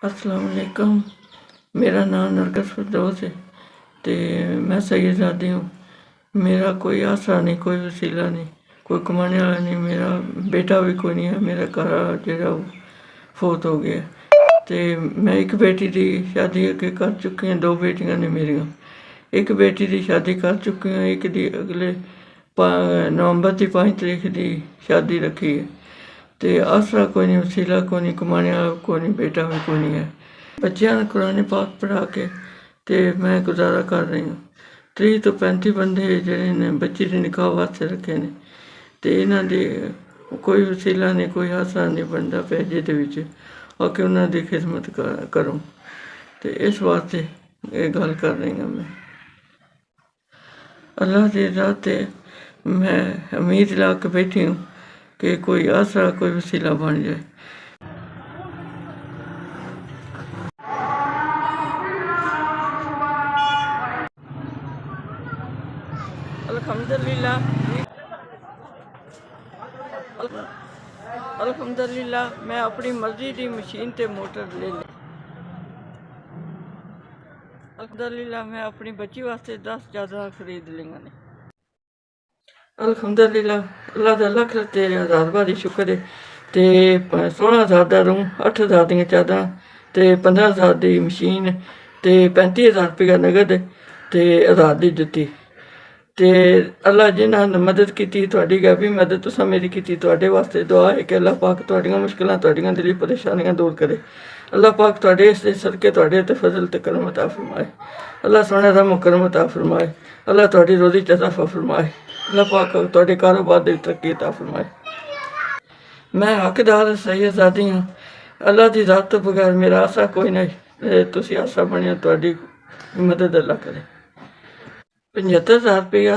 अस्सलाम वालेकुम। मेरा नाम नरगस फिरदौस है तो मैं सैयदजादी हूँ। मेरा कोई आसरा नहीं, कोई वसीला नहीं, कोई कमाने वाला नहीं। मेरा बेटा भी कोई नहीं है। मेरा घर जो फौत हो गया तो मैं एक बेटी की शादी अगे कर चुकी हूँ। दो बेटियां ने मेरिया। एक बेटी की शादी कर चुकी हूँ, एक दी अगले नवंबर की 5 तारीख की शादी रखी है। तो आसरा कोई नहीं, वसीला कोई नहीं, कमाने वाला कोई नहीं, बेटा भी कोई नहीं है। बच्चों ने कुरान पाक पढ़ा के तो मैं गुजारा कर रही हूँ। 30 तो 35 बंदे जिहड़े ने बच्ची के निकाह वास्ते रखे ने तो इन्हां दे कोई वसीला नहीं, कोई आसरा नहीं बनता पिया जिहदे विच आके उन्हां दी खिदमत करूँ। तो इस वास्ते ये गल कर रही हूँ मैं। अल्लाह की राह ते मैं उम्मीद ला के बैठी हूँ कि कोई आसरा, कोई वसीला बन जाए। अल्हम्दुलिल्लाह अल्हम्दुलिल्लाह मैं अपनी मर्जी की मशीन ते मोटर ले ली। अल्हम्दुलिल्लाह मैं अपनी बच्ची वास्ते 10 चादर खरीद लियां ने। अल्हम्दुलिल्लाह अल्लाह का लख ते हज़ार बारी शुक्र है। तो 16,000 का रूम, 8,000 दी चादर तो 15,000 की मशीन तो 35,000 रुपया नगद तो 1000 की जुत्ती। तो अल्लाह जिन्होंने मदद की थोड़ी भी मदद तुसा मेरी की वास्ते दुआ है कि अल्लाह पाक तुहाडियां मुश्किलां, तुहाडियां दिली परेशानियां दूर करे। अल्लाह पाक तुहाडे इस सदके तुहाडे ते फजल ते करम अता फरमाए। अल्लाह सोने दा मुकरम अता फरमाए। अल्लाह तुहाडी रोज़ी च इज़ाफा फरमाए। अल्लाह पाक तुहाडे कारोबार दी तरक्की अता फरमाए। मैं हकदार सैयदजादी हाँ। अल्लाह की ज़ात तो बगैर मेरा आसरा कोई नहीं। तुसी आसरा बनिया, तुहाडी मदद अल्लाह करे। 75,000 रुपया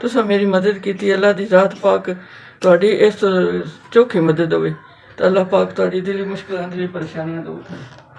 तुसा मेरी मदद की। अल्लाह की ज़ात पाक तुहाडी इस चौखी मदद होवे तो अल्लाह पाक तुहाडी दिली मुश्किलां, दिली परेशानियां दूर करे।